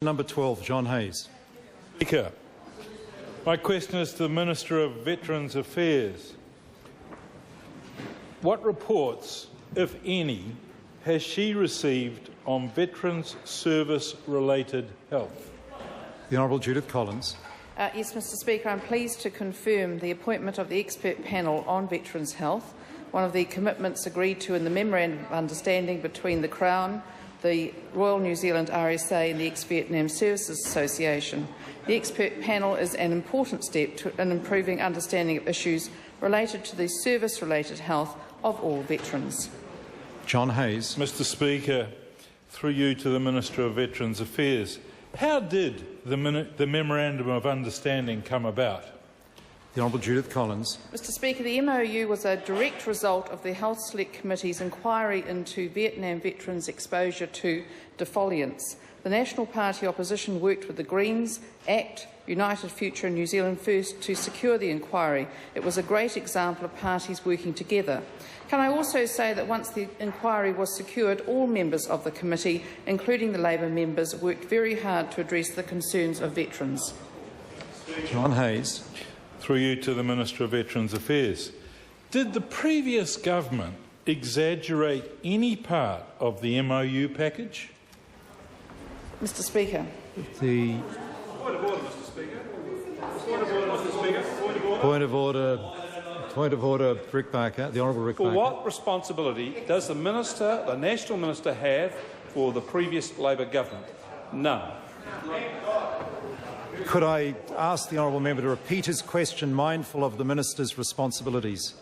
Number 12, John Hayes. Speaker, my question is to the Minister of Veterans Affairs. What reports, if any, has she received on veterans' service-related health? The Honourable Judith Collins. Yes, Mr Speaker, I'm pleased to confirm the appointment of the expert panel on veterans' health, one of the commitments agreed to in the Memorandum of Understanding between the Crown, the Royal New Zealand RSA and the Ex-Vietnam Services Association. The expert panel is an important step in improving understanding of issues related to the service-related health of all veterans. John Hayes. Mr Speaker, through you to the Minister of Veterans Affairs, how did the Memorandum of Understanding come about? The Honourable Judith Collins. Mr Speaker, the MOU was a direct result of the Health Select Committee's inquiry into Vietnam veterans' exposure to defoliants. The National Party opposition worked with the Greens, ACT, United Future and New Zealand First to secure the inquiry. It was a great example of parties working together. Can I also say that once the inquiry was secured, all members of the committee, including the Labour members, worked very hard to address the concerns of veterans. John Hayes. Through you to the Minister of Veterans Affairs. Did the previous government exaggerate any part of the MOU package? Mr Speaker. The Point of order, Mr Speaker. Point of order, Mr Speaker. point of order. Point of order, Rick Barker. The Honourable Rick Barker. What responsibility does the Minister, the National Minister, have for the previous Labor government? None. Could I ask the honourable member to repeat his question, mindful of the minister's responsibilities?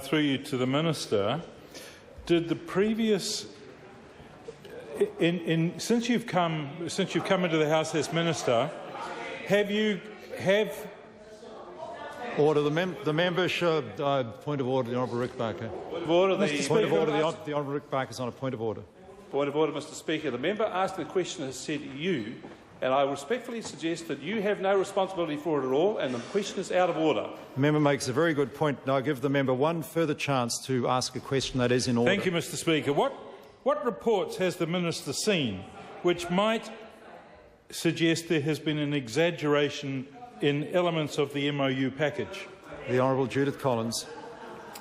Through you to the Minister, did the previous since you've come into the House as Minister, Order. The member should point of order. The Honourable Rick Barker. Point of order. The Honourable Rick Barker is on a point of order. Point of order, Mr Speaker. The member asking the question has said you, and I respectfully suggest that you have no responsibility for it at all, and the question is out of order. The member makes a very good point. Now I give the member one further chance to ask a question that is in order. Thank you, Mr Speaker. What reports has the Minister seen which might suggest there has been an exaggeration in elements of the MOU package? The Honourable Judith Collins.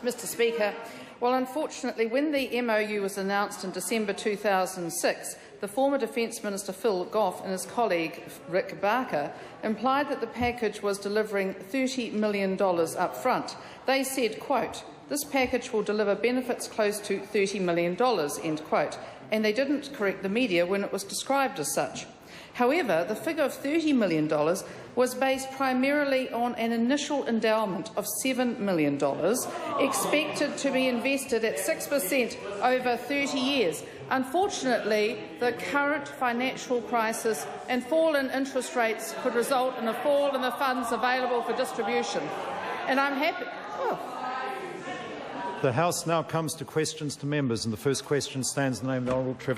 Mr Speaker, well, unfortunately, when the MOU was announced in December 2006, the former Defence Minister Phil Goff and his colleague Rick Barker implied that the package was delivering $30 million up front. They said, quote, "This package will deliver benefits close to $30 million," end quote, and they didn't correct the media when it was described as such. However, the figure of $30 million was based primarily on an initial endowment of $7 million, expected to be invested at 6% over 30 years. Unfortunately, the current financial crisis and fall in interest rates could result in a fall in the funds available for distribution. And I'm happy. The House now comes to questions to members, and the first question stands in the name of the Honourable Trevor.